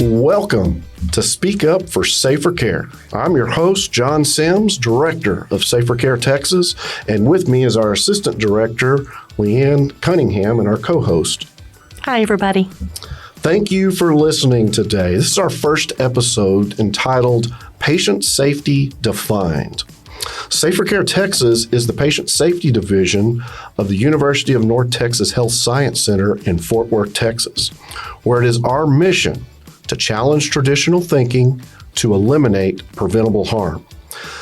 Welcome to Speak Up for SaferCare. I'm your host, John Sims, Director of SaferCare Texas, and with me is our Assistant Director, Leanne Cunningham, and our co-host. Hi, everybody. Thank you for listening today. This is our first episode entitled Patient Safety Defined. SaferCare Texas is the patient safety division of the University of North Texas Health Science Center in Fort Worth, Texas, where it is our mission to challenge traditional thinking to eliminate preventable harm.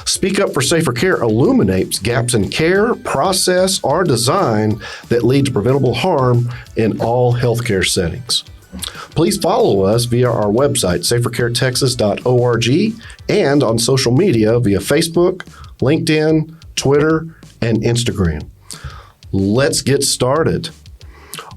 Speak Up for SaferCare illuminates gaps in care, process, or design that lead to preventable harm in all healthcare settings. Please follow us via our website, safercaretexas.org, and on social media via Facebook, LinkedIn, Twitter, and Instagram. Let's get started.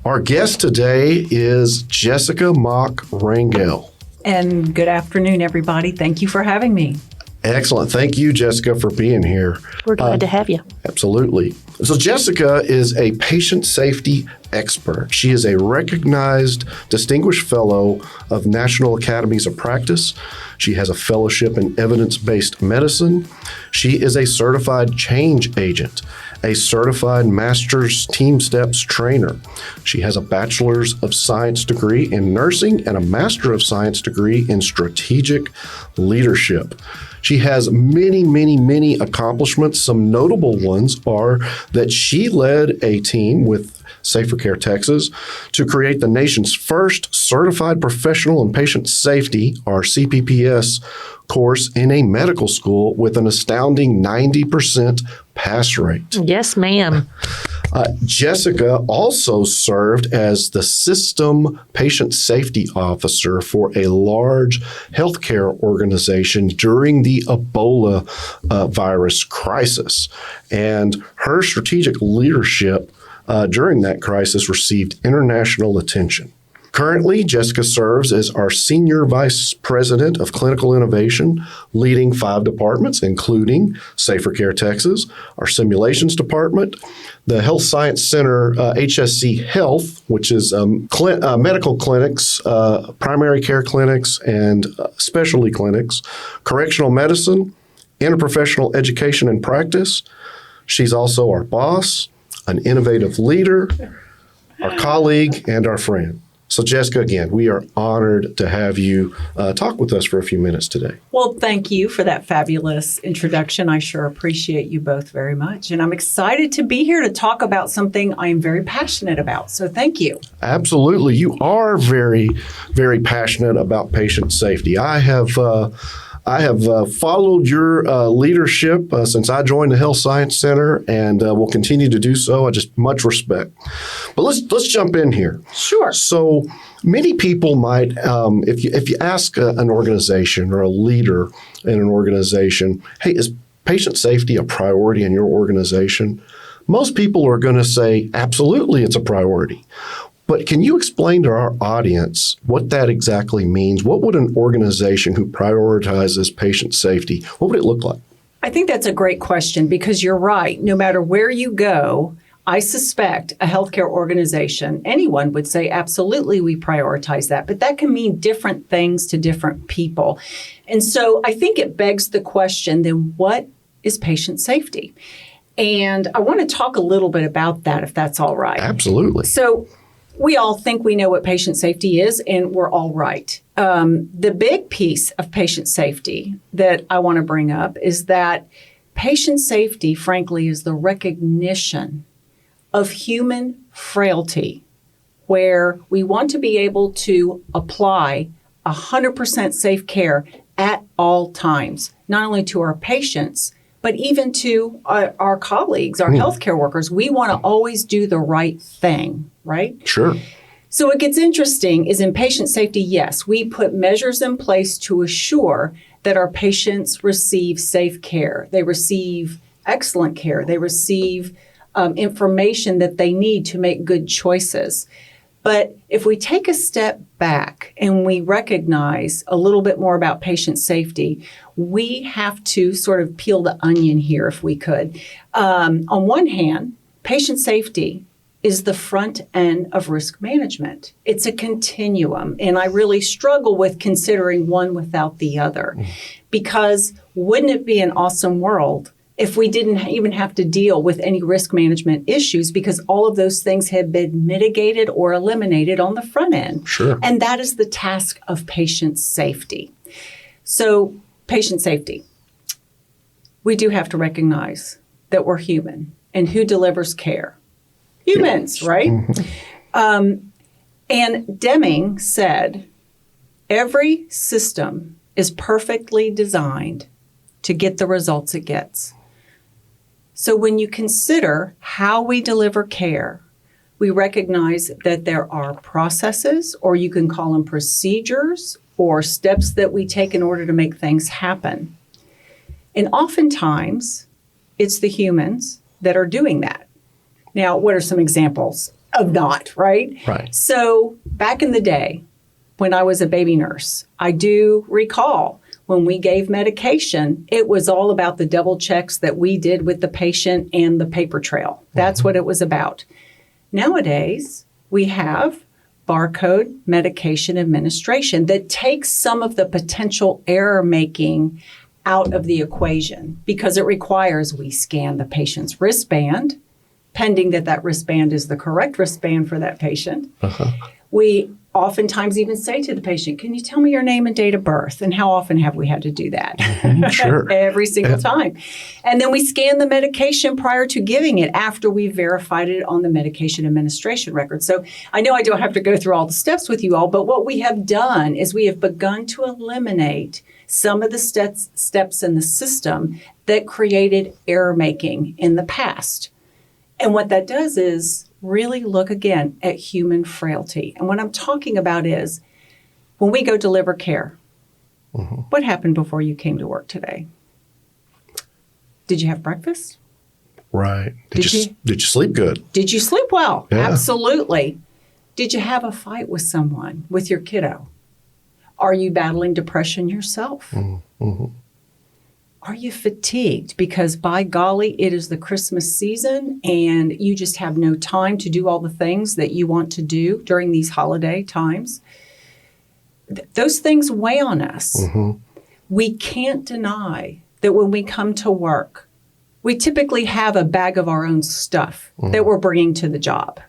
Our guest today is Jessica Maack Rangel. And good afternoon, everybody. Thank you for having me. Excellent. Thank you, Jessica, for being here. We're glad to have you. Absolutely. So Jessica is a patient safety expert. She is a recognized Distinguished Fellow of National Academies of Practice. She has a fellowship in evidence-based medicine. She is a certified change agent, a certified master's team steps trainer. She has a bachelor's of science degree in nursing and a master of science degree in strategic leadership. She has many accomplishments. Some notable ones are that she led a team with SaferCare Texas to create the nation's first certified professional in patient safety, or CPPS, course in a medical school with an astounding 90% pass rate. Yes, ma'am. Jessica also served as the System Patient Safety Officer for a large healthcare organization during the Ebola virus crisis. And her strategic leadership during that crisis received international attention. Currently, Jessica serves as our Senior Vice President of Clinical Innovation, leading 5 departments, including SaferCare Texas, our Simulations Department, the Health Science Center, HSC Health, which is medical clinics, primary care clinics, and specialty clinics, correctional medicine, interprofessional education and practice. She's also our boss, an innovative leader, our colleague, and our friend. So Jessica, again, we are honored to have you talk with us for a few minutes today. Well, thank you for that fabulous introduction. I sure appreciate you both very much. And I'm excited to be here to talk about something I'm very passionate about. So thank you. Absolutely. You are very passionate about patient safety. I have followed your leadership since I joined the Health Science Center, and will continue to do so. I just much respect. But let's jump in here. Sure. So many people might, if you ask an organization or a leader in an organization, hey, is patient safety a priority in your organization? Most people are going to say, absolutely, it's a priority. But can you explain to our audience what that exactly means? What would an organization who prioritizes patient safety, what would it look like? I think that's a great question because you're right. No matter where you go, I suspect a healthcare organization, anyone would say, absolutely, we prioritize that. But that can mean different things to different people. And so I think it begs the question, then what is patient safety? And I want to talk a little bit about that, if that's all right. Absolutely. So we all think we know what patient safety is, and we're all right. The big piece of patient safety that I want to bring up is that patient safety, frankly, is the recognition of human frailty, where we want to be able to apply 100% safe care at all times, not only to our patients, but even to our colleagues, our healthcare workers. We want to always do the right thing, right? Sure. So what gets interesting is in patient safety, yes, we put measures in place to assure that our patients receive safe care. They receive excellent care. They receive information that they need to make good choices. But if we take a step back and we recognize a little bit more about patient safety, we have to sort of peel the onion here if we could. On one hand, patient safety is the front end of risk management. It's a continuum, and I really struggle with considering one without the other, because wouldn't it be an awesome world if we didn't even have to deal with any risk management issues, because all of those things have been mitigated or eliminated on the front end? Sure. And that is the task of patient safety. So, patient safety. We do have to recognize that we're human, and who delivers care? Humans, right? And Deming said, every system is perfectly designed to get the results it gets. So when you consider how we deliver care, we recognize that there are processes, or you can call them procedures, or steps that we take in order to make things happen. And oftentimes, it's the humans that are doing that. Now, what are some examples of not, right? Right. So back in the day, when I was a baby nurse, I do recall when we gave medication, it was all about the double checks that we did with the patient and the paper trail. That's what it was about. Nowadays, we have barcode medication administration that takes some of the potential error making out of the equation, because it requires we scan the patient's wristband, pending that wristband is the correct wristband for that patient. We oftentimes even say to the patient, can you tell me your name and date of birth? And how often have we had to do that? Sure. Every single time. And then we scan the medication prior to giving it, after we've verified it on the medication administration record. So I know I don't have to go through all the steps with you all, but what we have done is we have begun to eliminate some of the steps in the system that created error making in the past. And what that does is really look again at human frailty. And what I'm talking about is when we go deliver care, what happened before you came to work today? Did you have breakfast? Right. Did you sleep good? Did you sleep well? Yeah. Absolutely. Did you have a fight with someone, with your kiddo? Are you battling depression yourself? Are you fatigued? Because by golly, it is the Christmas season and you just have no time to do all the things that you want to do during these holiday times. Those things weigh on us. We can't deny that when we come to work, we typically have a bag of our own stuff that we're bringing to the job.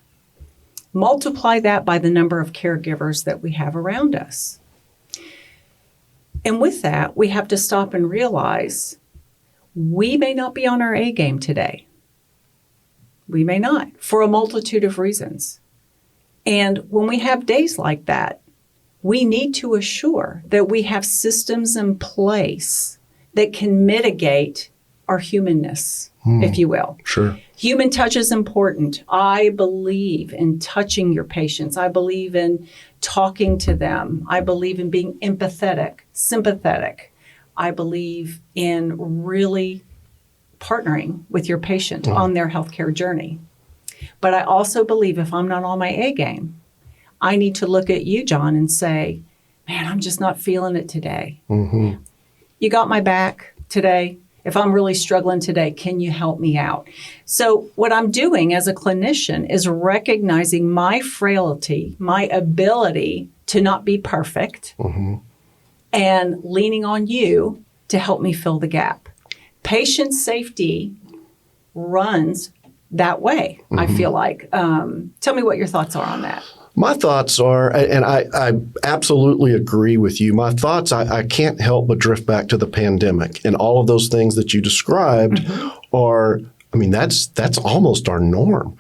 Multiply that by the number of caregivers that we have around us. And with that, we have to stop and realize we may not be on our A game today. We may not, for a multitude of reasons. And when we have days like that, we need to assure that we have systems in place that can mitigate our humanness, if you will. Sure. Human touch is important. I believe in touching your patients. I believe in talking to them. I believe in being empathetic, sympathetic. I believe in really partnering with your patient on their healthcare journey. But I also believe if I'm not on my A game, I need to look at you, John, and say, man, I'm just not feeling it today. You got my back today? If I'm really struggling today, can you help me out? So what I'm doing as a clinician is recognizing my frailty, my ability to not be perfect, and leaning on you to help me fill the gap. Patient safety runs that way, I feel like. Tell me what your thoughts are on that. My thoughts are, and I absolutely agree with you. My thoughts, I can't help but drift back to the pandemic, and all of those things that you described are, I mean, that's almost our norm.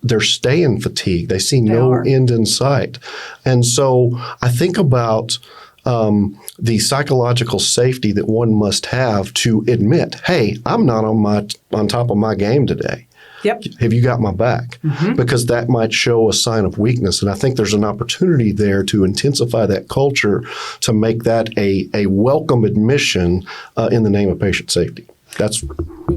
They're staying fatigued. They see no end in sight. And so I think about the psychological safety that one must have to admit, hey, I'm not on top of my game today. Yep. Have you got my back? Because that might show a sign of weakness. And I think there's an opportunity there to intensify that culture to make that a welcome admission in the name of patient safety.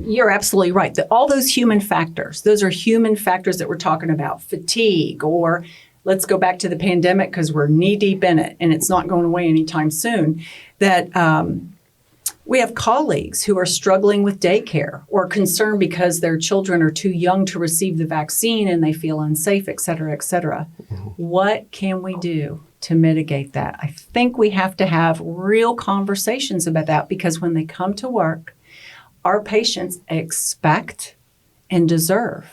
You're absolutely right. All those human factors, those are human factors that we're talking about. Fatigue, or let's go back to the pandemic because we're knee deep in it and it's not going away anytime soon. That We have colleagues who are struggling with daycare or concerned because their children are too young to receive the vaccine and they feel unsafe, et cetera, et cetera. What can we do to mitigate that? I think we have to have real conversations about that, because when they come to work, our patients expect and deserve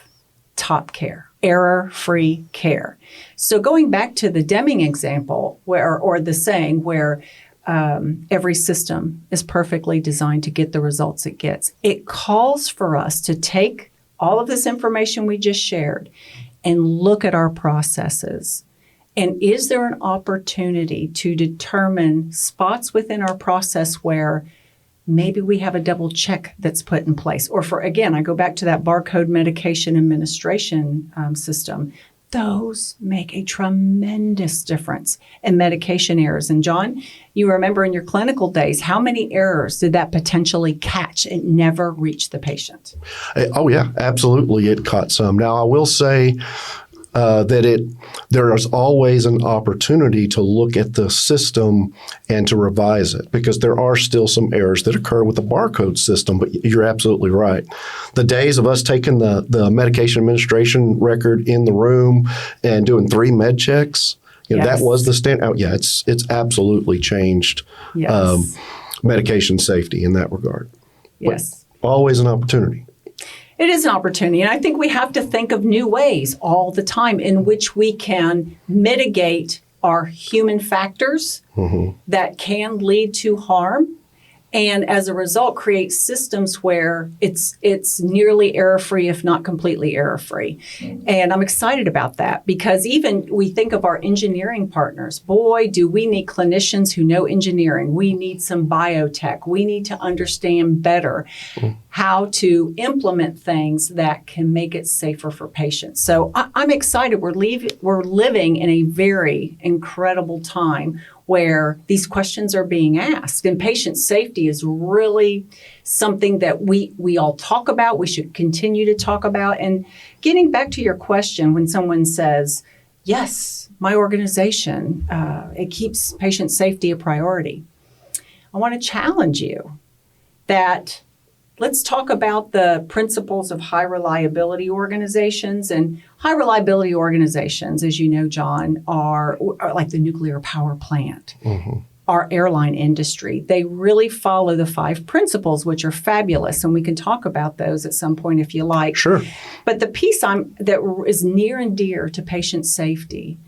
top care, error-free care. So going back to the Deming example, or the saying where every system is perfectly designed to get the results it gets, it calls for us to take all of this information we just shared and look at our processes. And is there an opportunity to determine spots within our process where maybe we have a double check that's put in place? Or again, I go back to that barcode medication administration system. Those make a tremendous difference in medication errors. And John, you remember in your clinical days, how many errors did that potentially catch and never reach the patient? Oh, yeah, absolutely. It caught some. Now, I will say there is always an opportunity to look at the system and to revise it, because there are still some errors that occur with the barcode system. But you're absolutely right. The days of us taking the medication administration record in the room and doing 3 med checks, that was the standard. Oh, yeah, it's absolutely changed medication safety in that regard. Yes. But always an opportunity. It is an opportunity, and I think we have to think of new ways all the time in which we can mitigate our human factors that can lead to harm, and as a result create systems where it's nearly error-free, if not completely error-free. And I'm excited about that, because even we think of our engineering partners. Boy, do we need clinicians who know engineering. We need some biotech. We need to understand better how to implement things that can make it safer for patients. So I'm excited. We're living in a very incredible time where these questions are being asked. And patient safety is really something that we all talk about. We should continue to talk about. And getting back to your question, when someone says, yes, my organization, it keeps patient safety a priority, I want to challenge you that let's talk about the principles of high reliability organizations. And high reliability organizations, as you know, John, are like the nuclear power plant, our airline industry. They really follow the 5 principles, which are fabulous. And we can talk about those at some point if you like. Sure. But the piece that is near and dear to patient safety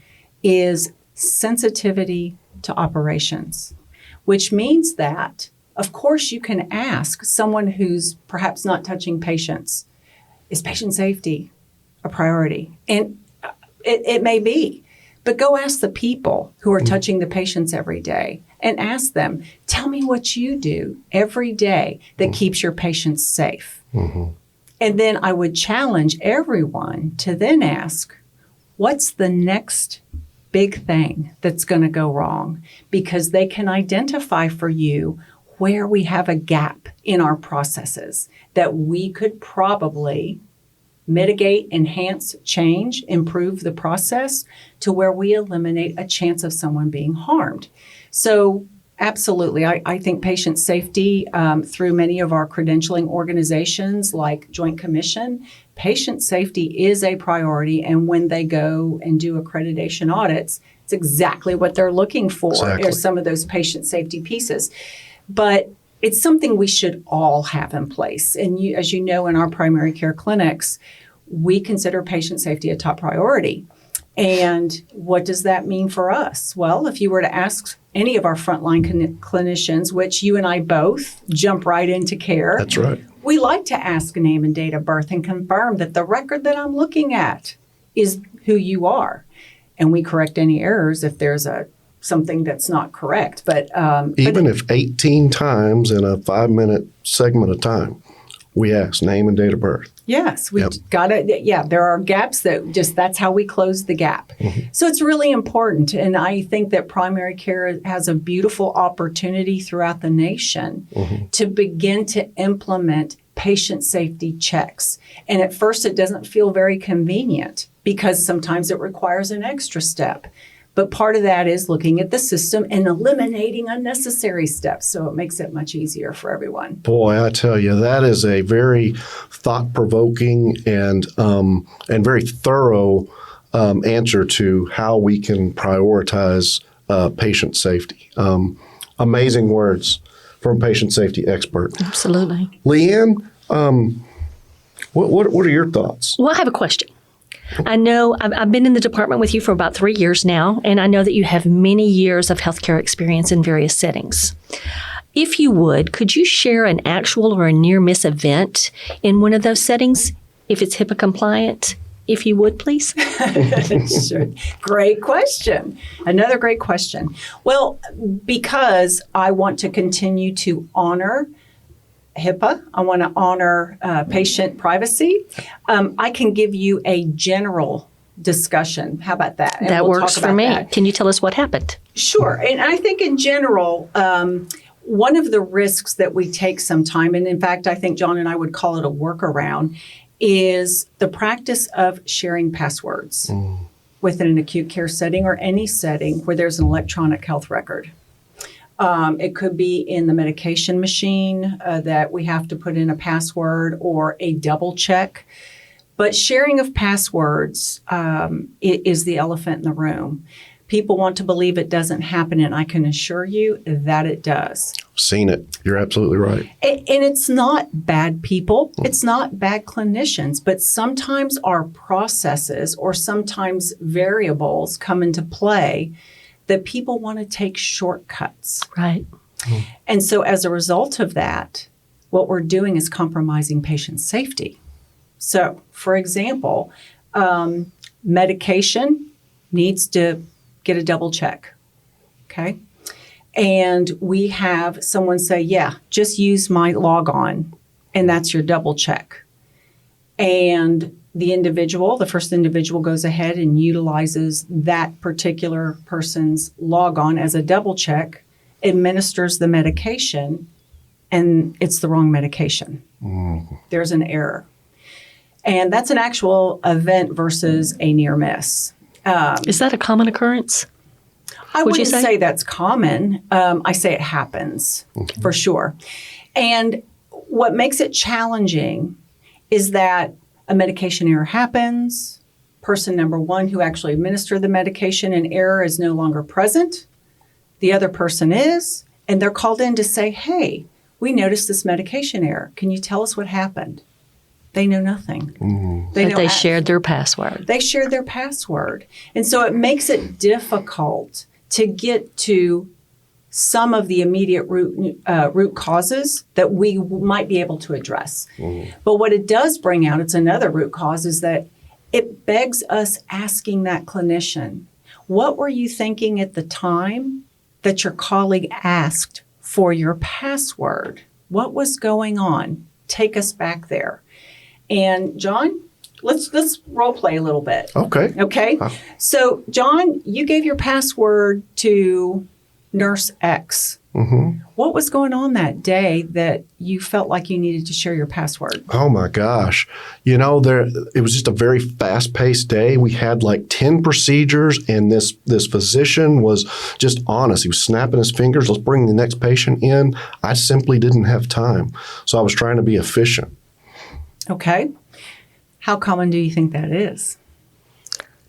is sensitivity to operations, which means that of course, you can ask someone who's perhaps not touching patients, is patient safety a priority? And it may be, but go ask the people who are touching the patients every day and ask them, tell me what you do every day that keeps your patients safe. And then I would challenge everyone to then ask, what's the next big thing that's going to go wrong? Because they can identify for you where we have a gap in our processes that we could probably mitigate, enhance, change, improve the process to where we eliminate a chance of someone being harmed. So absolutely, I think patient safety through many of our credentialing organizations like Joint Commission, patient safety is a priority. And when they go and do accreditation audits, it's exactly what they're looking for are some of those patient safety pieces. But it's something we should all have in place. And as you know, in our primary care clinics, we consider patient safety a top priority. And what does that mean for us? Well, if you were to ask any of our frontline clinicians, which you and I both jump right into care. That's right. We like to ask name and date of birth and confirm that the record that I'm looking at is who you are. And we correct any errors if there's something that's not correct. But even if 18 times in a 5-minute segment of time, we ask name and date of birth. Yes, we got it. Yeah, there are gaps that's how we close the gap. So it's really important. And I think that primary care has a beautiful opportunity throughout the nation to begin to implement patient safety checks. And at first, it doesn't feel very convenient because sometimes it requires an extra step. But part of that is looking at the system and eliminating unnecessary steps. So it makes it much easier for everyone. Boy, I tell you, that is a very thought-provoking and very thorough answer to how we can prioritize patient safety. Amazing words from a patient safety expert. Absolutely. Leanne, what are your thoughts? Well, I have a question. I know I've been in the department with you for about 3 years now, and I know that you have many years of healthcare experience in various settings. If you would, could you share an actual or a near miss event in one of those settings, if it's HIPAA compliant? If you would, please. Sure. Great question. Another great question. Well, because I want to continue to honor HIPAA, I want to honor patient privacy, I can give you a general discussion. How about that? And That we'll works talk for about me. that. Can you tell us what happened? Sure. And I think in general, one of the risks that we take sometime, and in fact, I think John and I would call it a workaround, is the practice of sharing passwords within an acute care setting or any setting where there's an electronic health record. It could be in the medication machine that we have to put in a password or a double check. But sharing of passwords is the elephant in the room. People want to believe it doesn't happen, and I can assure you that it does. Seen it. You're absolutely right. And it's not bad people. It's not bad clinicians. But sometimes our processes or sometimes variables come into play that people want to take shortcuts. Right. And so as a result of that, what we're doing is compromising patient safety. So, for example, medication needs to get a double check, okay? And we have someone say, yeah, just use my log on, and that's your double check. And the first individual goes ahead and utilizes that particular person's log on as a double check, administers the medication, and it's the wrong medication. There's an error. And that's an actual event versus a near miss. Is that a common occurrence? I Would you wouldn't say? say that's common. I say it happens for sure. And what makes it challenging is that a medication error happens. Person number one who actually administered the medication and error is no longer present. The other person is, and they're called in to say, hey, we noticed this medication error. Can you tell us what happened? They know nothing. But they shared their password. They shared their password. And so it makes it difficult to get to some of the immediate root causes that we might be able to address. But what it does bring out, it's another root cause, is that it begs us asking that clinician, what were you thinking at the time that your colleague asked for your password? What was going on? Take us back there. And John, let's role play a little bit. Okay. Okay. So John, you gave your password to Nurse X. What was going on that day that you felt like you needed to share your password? Oh my gosh. It was just a very fast-paced day. We had like 10 procedures, and this physician was just honest. He was snapping his fingers, let's bring the next patient in. I simply didn't have time. So I was trying to be efficient. Okay. How common do you think that is?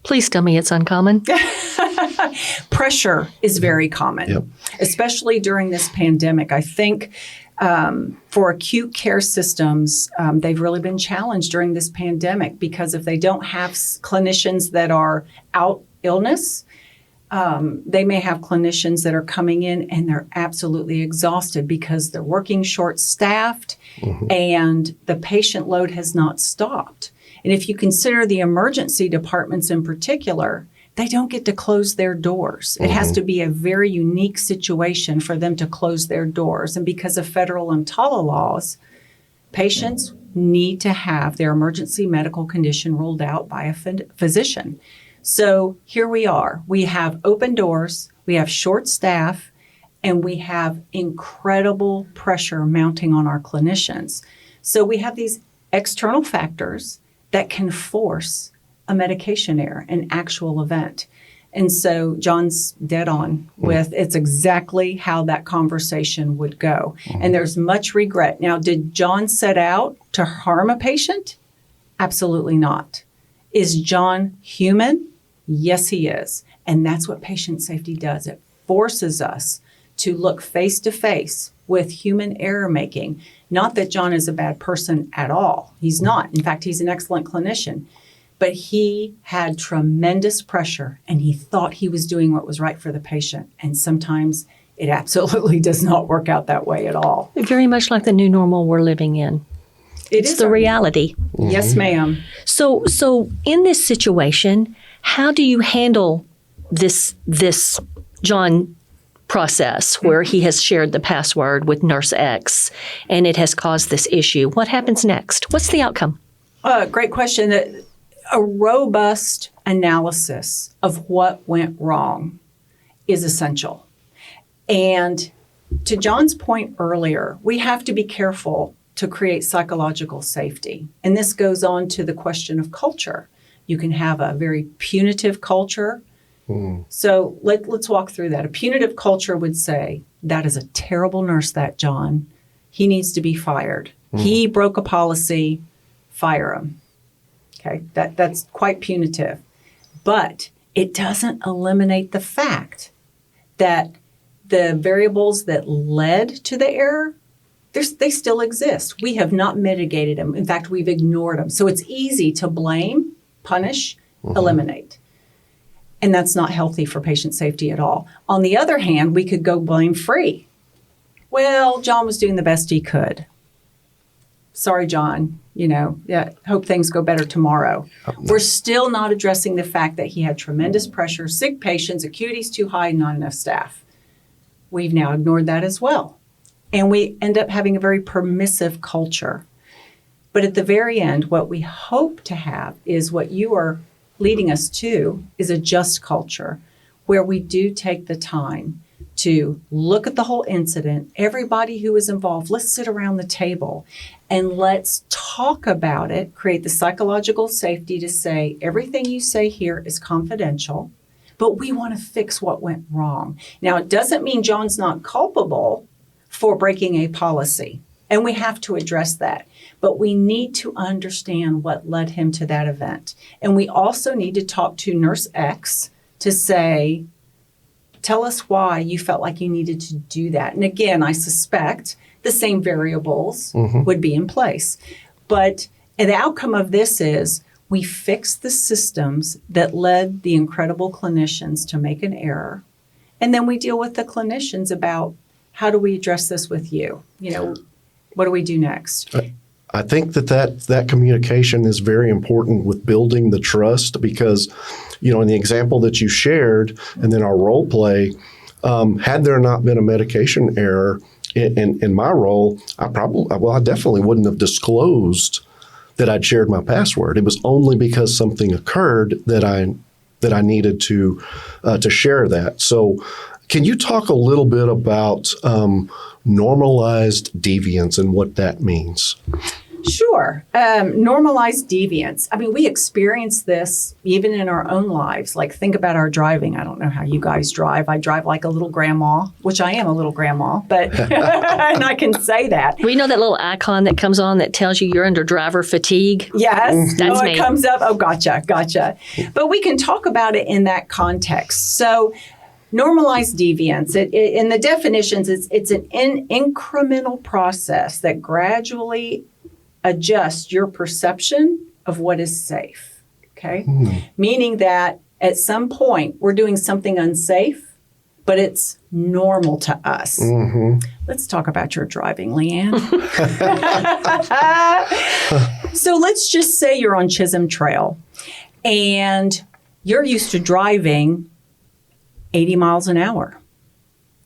Please tell me it's uncommon. Pressure is very common, especially during this pandemic. I think for acute care systems, they've really been challenged during this pandemic because if they don't have clinicians that are out illness, they may have clinicians that are coming in and they're absolutely exhausted because they're working short-staffed and the patient load has not stopped. And if you consider the emergency departments in particular, they don't get to close their doors. It has to be a very unique situation for them to close their doors. And because of federal EMTALA laws, patients need to have their emergency medical condition ruled out by a physician. So here we are. We have open doors, we have short staff, and we have incredible pressure mounting on our clinicians. So we have these external factors that can force a medication error, an actual event. And so John's dead on with it's exactly how that conversation would go. And there's much regret. Now, did John set out to harm a patient? Absolutely not. Is John human? Yes, he is. And that's what patient safety does. It forces us to look face to face with human error making. Not that John is a bad person at all. He's not. In fact, he's an excellent clinician. But he had tremendous pressure and he thought he was doing what was right for the patient. And sometimes it absolutely does not work out that way at all. Very much like the new normal we're living in. It's the reality. Yes, ma'am. So in this situation, how do you handle this John process where he has shared the password with Nurse X and it has caused this issue? What happens next? What's the outcome? Great question. A robust analysis of what went wrong is essential. And to John's point earlier, we have to be careful to create psychological safety. And this goes on to the question of culture. You can have a very punitive culture. So let's walk through that. A punitive culture would say, that is a terrible nurse, that John. He needs to be fired. He broke a policy, fire him. Okay, that's quite punitive. But it doesn't eliminate the fact that the variables that led to the error, they still exist. We have not mitigated them. In fact, we've ignored them. So it's easy to blame, punish, eliminate. And that's not healthy for patient safety at all. On the other hand, we could go blame free. Well, John was doing the best he could. Sorry, John, hope things go better tomorrow. We're still not addressing the fact that he had tremendous pressure, sick patients, acuity's too high, not enough staff. We've now ignored that as well. And we end up having a very permissive culture. But at the very end, what we hope to have is what you are leading us to is a just culture where we do take the time to look at the whole incident, everybody who is involved, let's sit around the table and let's talk about it, create the psychological safety to say everything you say here is confidential, but we want to fix what went wrong. Now, it doesn't mean John's not culpable for breaking a policy, and we have to address that. But we need to understand what led him to that event. And we also need to talk to Nurse X to say, tell us why you felt like you needed to do that. And again, I suspect the same variables would be in place. But the outcome of this is we fix the systems that led the incredible clinicians to make an error. And then we deal with the clinicians about how do we address this with you? What do we do next? I think that communication is very important with building the trust because, in the example that you shared and then our role play, had there not been a medication error in my role, I definitely wouldn't have disclosed that I'd shared my password. It was only because something occurred that I needed to share that. So can you talk a little bit about normalized deviance and what that means? Sure. Normalized deviance. I mean, we experience this even in our own lives. Like, think about our driving. I don't know how you guys drive. I drive like a little grandma, which I am a little grandma, but and I can say that. We know that little icon that comes on that tells you you're under driver fatigue. Yes. That's me. It comes up. Oh, gotcha. But we can talk about it in that context. So normalized deviance, in the definitions, it's an incremental process that gradually adjusts your perception of what is safe, okay? Meaning that at some point we're doing something unsafe, but it's normal to us. Let's talk about your driving, Leanne. So let's just say you're on Chisholm Trail and you're used to driving 80 miles an hour.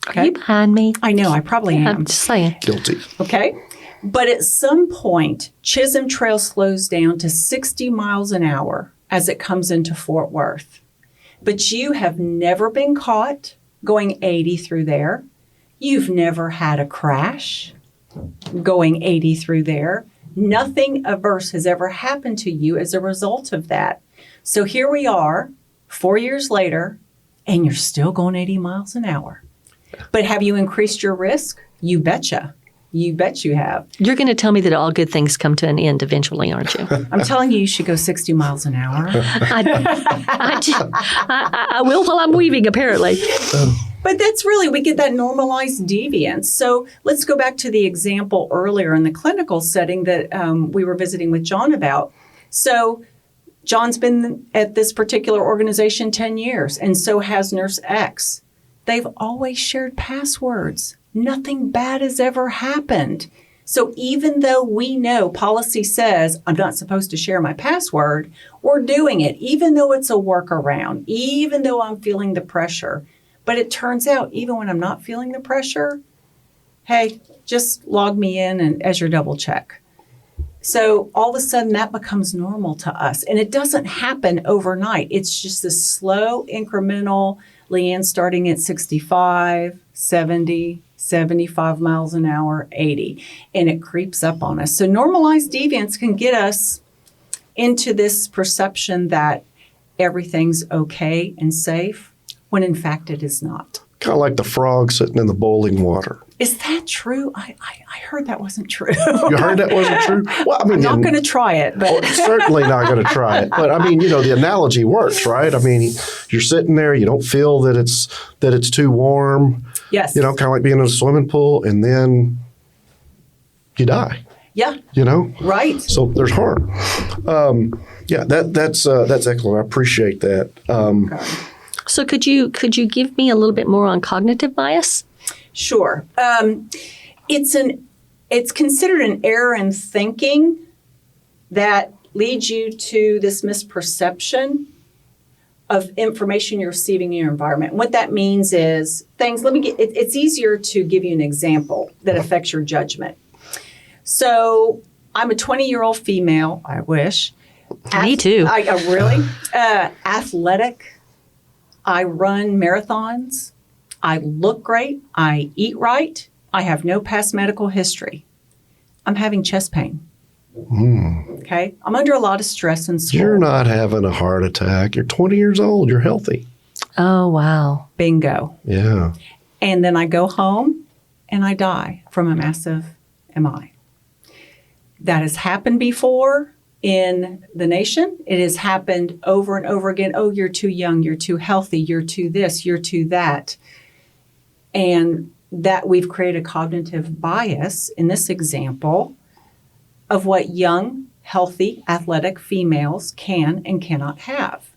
Okay? Are you behind me? I know, I probably am. I'm just saying. Guilty. Okay? But at some point, Chisholm Trail slows down to 60 miles an hour as it comes into Fort Worth. But you have never been caught going 80 through there. You've never had a crash going 80 through there. Nothing adverse has ever happened to you as a result of that. So here we are, 4 years later, and you're still going 80 miles an hour. But have you increased your risk? You betcha. You bet you have. You're going to tell me that all good things come to an end eventually, aren't you? I'm telling you, you should go 60 miles an hour. I will while I'm weaving, apparently. But that's really, we get that normalized deviance. So let's go back to the example earlier in the clinical setting that we were visiting with John about. So John's been at this particular organization 10 years, and so has Nurse X. They've always shared passwords. Nothing bad has ever happened. So even though we know policy says I'm not supposed to share my password, we're doing it, even though it's a workaround, even though I'm feeling the pressure. But it turns out, even when I'm not feeling the pressure, hey, just log me in and as your double check. So all of a sudden that becomes normal to us. And it doesn't happen overnight. It's just this slow, incremental, Leanne starting at 65, 70, 75 miles an hour, 80, and it creeps up on us. So normalized deviance can get us into this perception that everything's okay and safe, when in fact it is not. Kind of like the frog sitting in the boiling water. Is that true? I heard that wasn't true. You heard that wasn't true? Well, I mean, I'm not going to try it, but certainly not going to try it. But I mean, the analogy works, right? I mean, you're sitting there, you don't feel that it's too warm. yes. Kind of like being in a swimming pool, and then you die. Yeah. Right. So there's harm. That's excellent. I appreciate that. Okay. So could you give me a little bit more on cognitive bias? Sure. It's considered an error in thinking that leads you to this misperception of information you're receiving in your environment. What that means is it's easier to give you an example that affects your judgment. So I'm a 20-year-old female, I wish. Me too. Really? Athletic. I run marathons. I look great. I eat right. I have no past medical history. I'm having chest pain. Okay? I'm under a lot of stress in school. You're not having a heart attack. You're 20 years old. You're healthy. Oh, wow. Bingo. Yeah. And then I go home and I die from a massive MI. That has happened before in the nation. It has happened over and over again. Oh, you're too young. You're too healthy. You're too this. You're too that. And that we've created a cognitive bias in this example of what young, healthy, athletic females can and cannot have.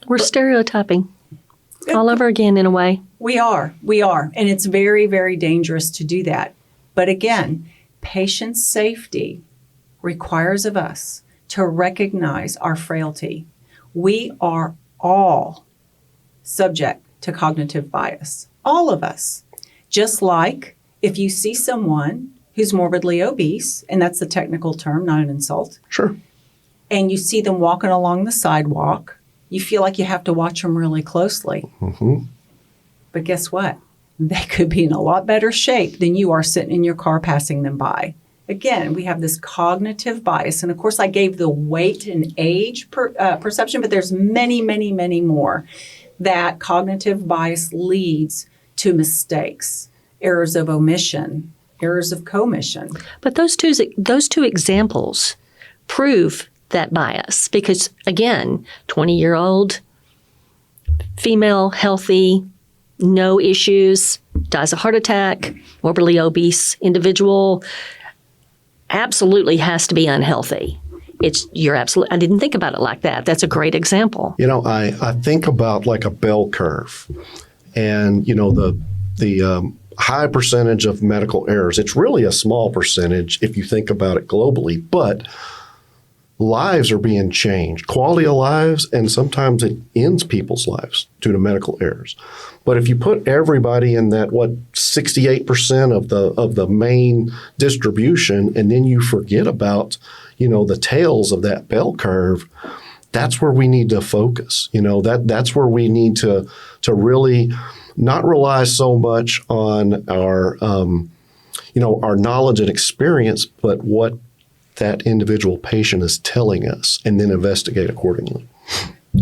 We're stereotyping all over again in a way. We are. And it's very, very dangerous to do that. But again, patient safety requires of us to recognize our frailty. We are all subject to cognitive bias. All of us. Just like if you see someone who's morbidly obese, and that's the technical term, not an insult. Sure. And you see them walking along the sidewalk, you feel like you have to watch them really closely. Mm-hmm. But guess what? They could be in a lot better shape than you are sitting in your car passing them by. Again, we have this cognitive bias. And of course, I gave the weight and age perception, but there's many, many, many more that cognitive bias leads to mistakes, errors of omission, errors of commission. But those two examples prove that bias because, again, 20-year-old, female, healthy, no issues, dies of heart attack, morbidly obese individual, absolutely has to be unhealthy. I didn't think about it like that. That's a great example. I think about like a bell curve and, the high percentage of medical errors. It's really a small percentage if you think about it globally, but lives are being changed, quality of lives, and sometimes it ends people's lives due to medical errors. But if you put everybody in that, 68% of the main distribution, and then you forget about, the tails of that bell curve, that's where we need to focus. That's where we need to really not rely so much on our, our knowledge and experience, but what that individual patient is telling us, and then investigate accordingly.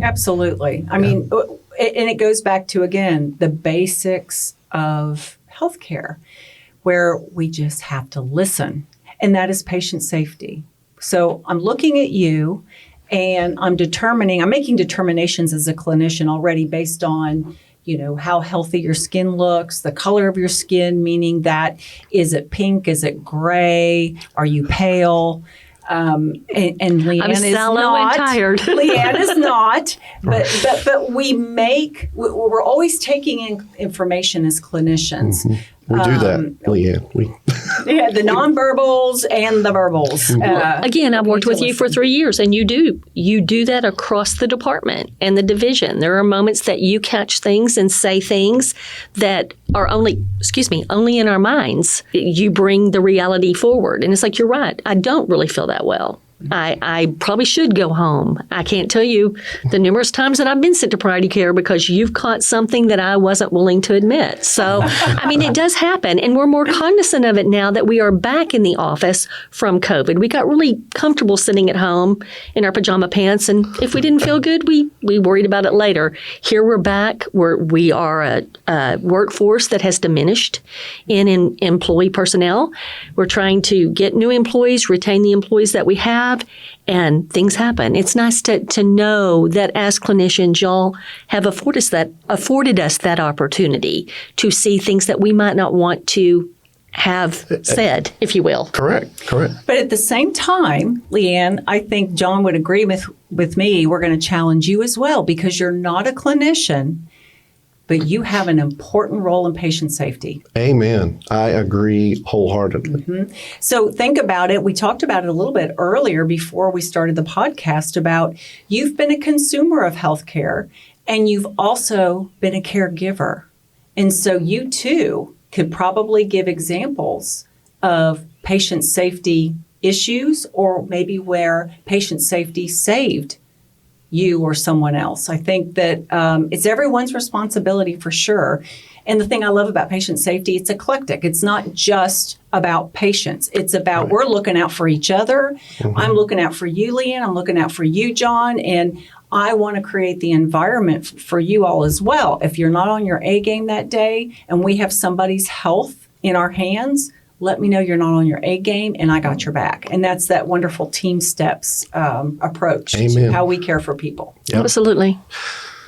Absolutely. I mean, and it goes back to, again, the basics of healthcare, where we just have to listen, and that is patient safety. So I'm looking at you, and I'm making determinations as a clinician already based on, how healthy your skin looks, the color of your skin, meaning that, is it pink? Is it gray? Are you pale? And Leanne I'm is sallow not. and tired. Leanne is not. But we're always taking in information as clinicians. Mm-hmm. We do that, Leanne. Yeah, the nonverbals and the verbals. Again, I've worked with you for 3 years, and you do that across the department and the division. There are moments that you catch things and say things that are only in our minds. You bring the reality forward, and it's like, you're right. I don't really feel that well. I probably should go home. I can't tell you the numerous times that I've been sent to priority care because you've caught something that I wasn't willing to admit. So, it does happen. And we're more cognizant of it now that we are back in the office from COVID. We got really comfortable sitting at home in our pajama pants. And if we didn't feel good, we worried about it later. Here we're back. We are a workforce that has diminished in employee personnel. We're trying to get new employees, retain the employees that we have. And things happen. It's nice to know that as clinicians, y'all have afforded us that opportunity to see things that we might not want to have said, if you will. Correct. But at the same time, Leanne, I think John would agree with me. We're going to challenge you as well, because you're not a clinician, but you have an important role in patient safety. Amen. I agree wholeheartedly. Mm-hmm. So think about it. We talked about it a little bit earlier before we started the podcast about you've been a consumer of healthcare, and you've also been a caregiver. And so you too could probably give examples of patient safety issues, or maybe where patient safety saved you or someone else. I think that it's everyone's responsibility for sure. And the thing I love about patient safety, it's eclectic. It's not just about patients. It's about we're looking out for each other. Mm-hmm. I'm looking out for you, Leanne. I'm looking out for you, John. And I want to create the environment for you all as well. If you're not on your A game that day and we have somebody's health in our hands, let me know you're not on your A game, and I got your back. And that's that wonderful team steps approach to how we care for people. Yep. Absolutely.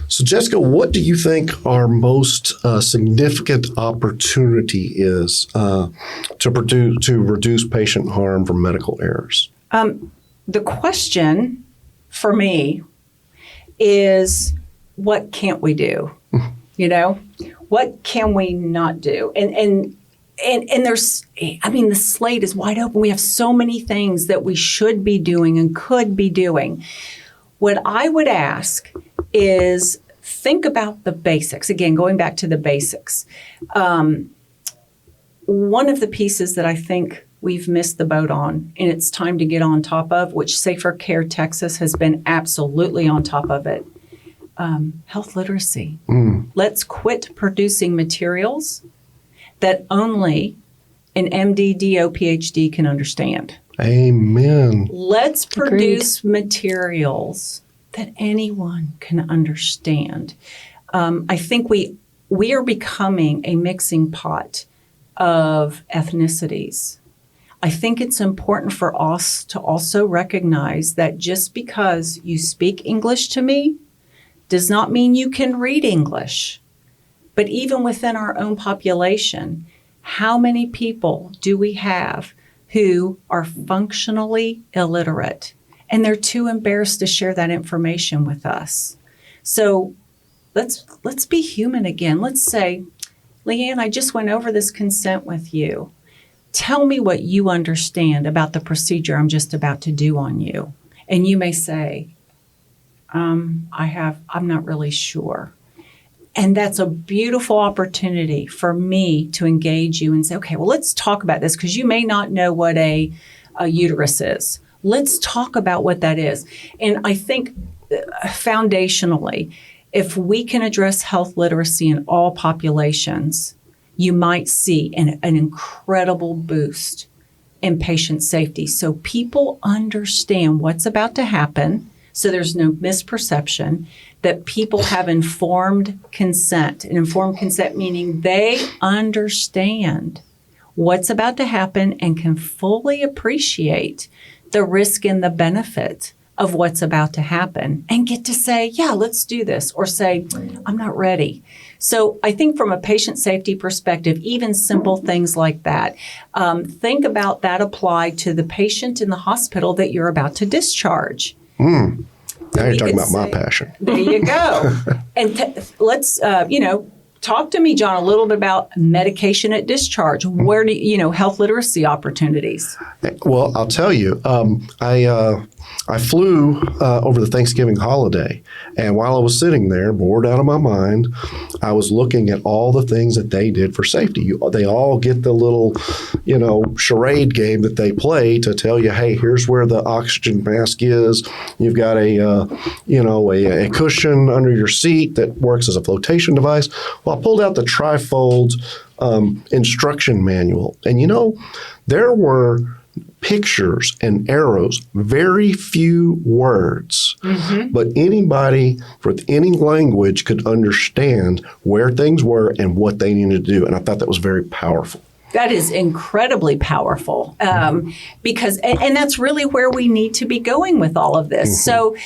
So, Jessica, what do you think our most significant opportunity is to reduce patient harm from medical errors? The question for me is, what can't we do? What can we not do? And there's, the slate is wide open. We have so many things that we should be doing and could be doing. What I would ask is think about the basics. Again, going back to the basics. One of the pieces that I think we've missed the boat on, and it's time to get on top of, which SaferCare Texas has been absolutely on top of it, health literacy. Let's quit producing materials that only an MD, DO, PhD can understand. Amen. Let's produce materials that anyone can understand. I think we are becoming a mixing pot of ethnicities. I think it's important for us to also recognize that just because you speak English to me does not mean you can read English. But even within our own population, how many people do we have who are functionally illiterate? And they're too embarrassed to share that information with us. So let's be human again. Let's say, Leanne, I just went over this consent with you. Tell me what you understand about the procedure I'm just about to do on you. And you may say, I'm not really sure. And that's a beautiful opportunity for me to engage you and say, okay, well, let's talk about this, because you may not know what a uterus is. Let's talk about what that is. And I think foundationally, if we can address health literacy in all populations, you might see an incredible boost in patient safety. So people understand what's about to happen. so there's no misperception, that people have informed consent. And informed consent meaning they understand what's about to happen and can fully appreciate the risk and the benefit of what's about to happen and get to say, yeah, let's do this, or say, I'm not ready. So I think from a patient safety perspective, even simple things like that, think about that applied to the patient in the hospital that you're about to discharge. Now you're talking about my passion. There you go. And let's, talk to me, John, a little bit about medication at discharge. Where do health literacy opportunities? Well, I'll tell you, I flew over the Thanksgiving holiday, and while I was sitting there, bored out of my mind, I was looking at all the things that they did for safety. They all get the little, charade game that they play to tell you, hey, here's where the oxygen mask is. You've got a cushion under your seat that works as a flotation device. Well, I pulled out the trifold instruction manual, and there were pictures and arrows, very few words, but anybody with any language could understand where things were and what they needed to do. And I thought that was very powerful. That is incredibly powerful because, and that's really where we need to be going with all of this. So,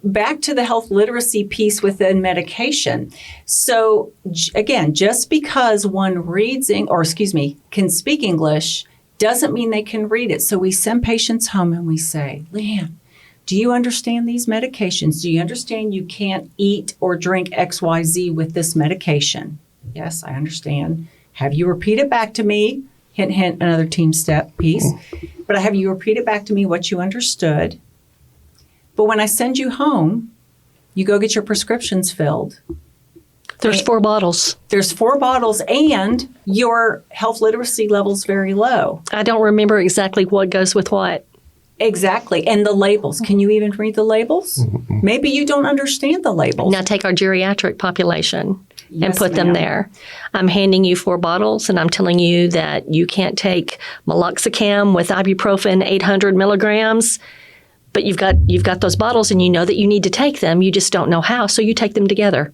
back to the health literacy piece within medication. So again, just because one can speak English doesn't mean they can read it. So we send patients home and we say, Leanne, do you understand these medications? Do you understand you can't eat or drink XYZ with this medication? Yes, I understand. Have you repeat it back to me? Hint, hint, another team step piece. But have you repeat it back to me what you understood? But when I send you home, you go get your prescriptions filled. There's 4 bottles. There's 4 bottles, and your health literacy level's very low. I don't remember exactly what goes with what. Exactly. And the labels. Can you even read the labels? Maybe you don't understand the labels. Now take our geriatric population and Yes, put them ma'am. there. I'm handing you 4 bottles, and I'm telling you that you can't take meloxicam with ibuprofen 800 milligrams, but you've got those bottles, and you know that you need to take them. You just don't know how, so you take them together.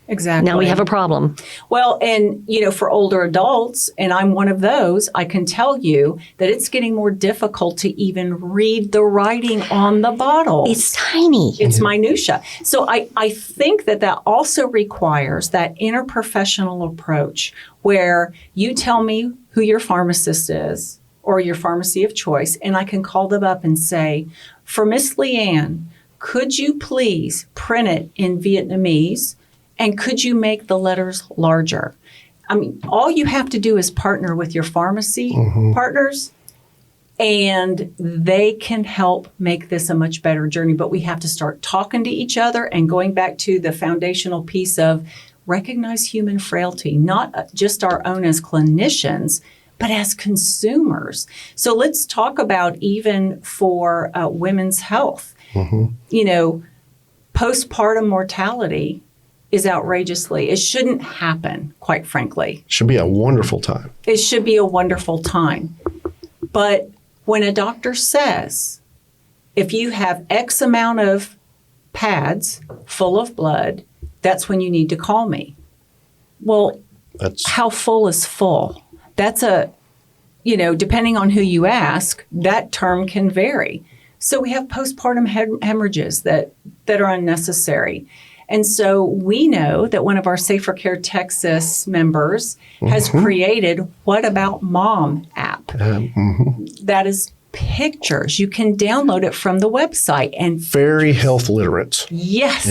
Exactly. Now we have a problem. Well, and, for older adults, and I'm one of those, I can tell you that it's getting more difficult to even read the writing on the bottle. It's tiny. It's minutia. So I think that also requires that interprofessional approach where you tell me who your pharmacist is or your pharmacy of choice, and I can call them up and say, for Miss Leanne, could you please print it in Vietnamese? And could you make the letters larger? I mean, all you have to do is partner with your pharmacy partners, and they can help make this a much better journey. But we have to start talking to each other and going back to the foundational piece of recognize human frailty, not just our own as clinicians, but as consumers. So let's talk about even for women's health. Postpartum mortality is outrageously. It shouldn't happen, quite frankly. Should be a wonderful time. It should be a wonderful time. But when a doctor says, if you have X amount of pads full of blood, that's when you need to call me. Well, how full is full? That's depending on who you ask, that term can vary. So we have postpartum hemorrhages that are unnecessary. And so we know that one of our SaferCare Texas members has created What About Mom app. That is pictures. You can download it from the website. And very health literate. Yes.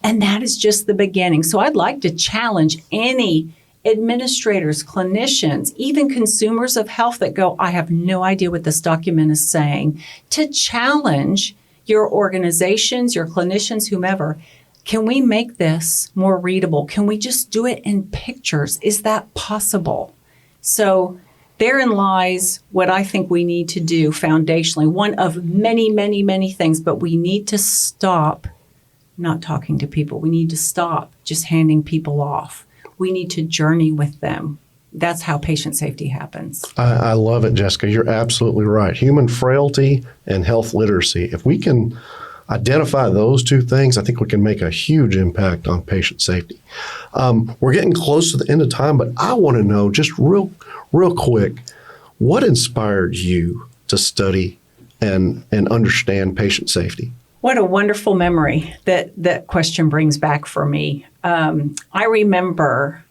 And that is just the beginning. So I'd like to challenge any administrators, clinicians, even consumers of health that go, I have no idea what this document is saying, to challenge your organizations, your clinicians, whomever. Can we make this more readable? Can we just do it in pictures? Is that possible? So therein lies what I think we need to do foundationally, one of many, many, many things, but we need to stop not talking to people. We need to stop just handing people off. We need to journey with them. that's how patient safety happens. I love it, Jessica. You're absolutely right. Human frailty and health literacy. If we can identify those two things, I think we can make a huge impact on patient safety. We're getting close to the end of time, but I want to know just real quick, what inspired you to study and understand patient safety? What a wonderful memory that question brings back for me. I remember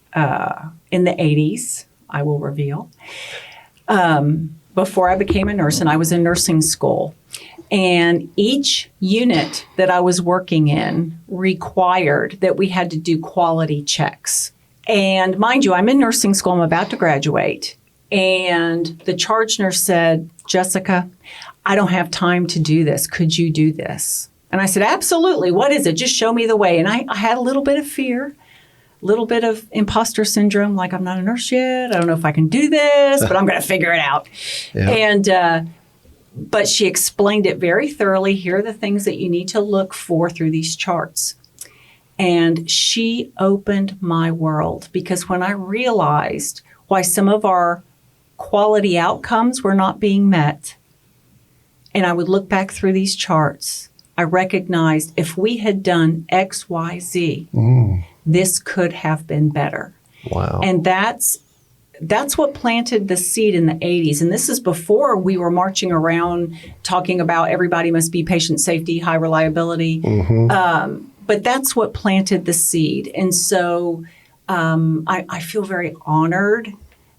in the 80s, I will reveal, before I became a nurse, and I was in nursing school, and each unit that I was working in required that we had to do quality checks. And mind you, I'm in nursing school, I'm about to graduate, and the charge nurse said, "Jessica, I don't have time to do this. Could you do this?" And I said, "Absolutely. What is it? Just show me the way." And I had a little bit of fear, a little bit of imposter syndrome, like I'm not a nurse yet. I don't know if I can do this, but I'm going to figure it out. Yeah. And but she explained it very thoroughly. Here are the things that you need to look for through these charts. And she opened my world, because when I realized why some of our quality outcomes were not being met, and I would look back through these charts, I recognized if we had done X, Y, Z, this could have been better. Wow. And that's what planted the seed in the 80s. And this is before we were marching around talking about everybody must be patient safety, high reliability. But that's what planted the seed. And so I feel very honored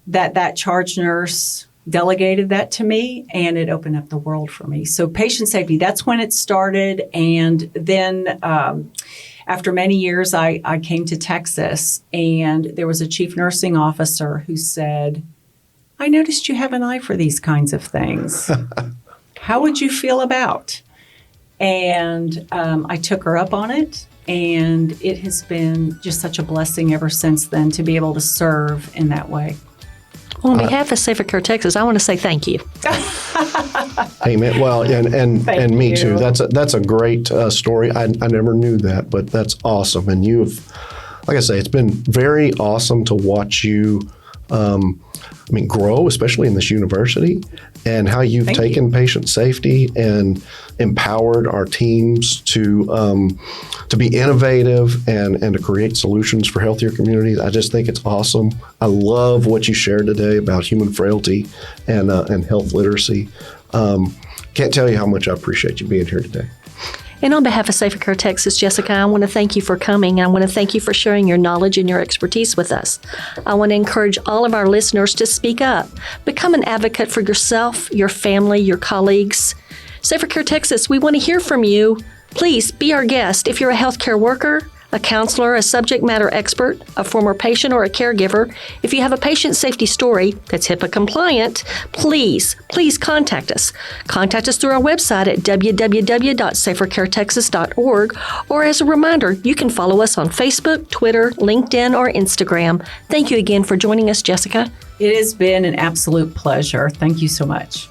that charge nurse delegated that to me, and it opened up the world for me. So patient safety, that's when it started. And then after many years, I came to Texas, and there was a chief nursing officer who said, "I noticed you have an eye for these kinds of things. How would you feel about?" And I took her up on it, and it has been just such a blessing ever since then to be able to serve in that way. Well, on behalf of SaferCare Texas, I want to say thank you. Amen. Well, and me you. too. That's a great story. I never knew that, but that's awesome. And you've, like I say, it's been very awesome to watch you, grow, especially in this university, and how you've taken patient safety and empowered our teams to be innovative and to create solutions for healthier communities. I just think it's awesome. I love what you shared today about human frailty and health literacy. Can't tell you how much I appreciate you being here today. And on behalf of SaferCare Texas, Jessica, I want to thank you for coming. I want to thank you for sharing your knowledge and your expertise with us. I want to encourage all of our listeners to speak up. Become an advocate for yourself, your family, your colleagues. SaferCare Texas, we want to hear from you. Please be our guest. If you're a healthcare worker, a counselor, a subject matter expert, a former patient, or a caregiver, if you have a patient safety story that's HIPAA compliant, please contact us. Contact us through our website at www.safercaretexas.org, or as a reminder, you can follow us on Facebook, Twitter, LinkedIn, or Instagram. Thank you again for joining us, Jessica. It has been an absolute pleasure. Thank you so much.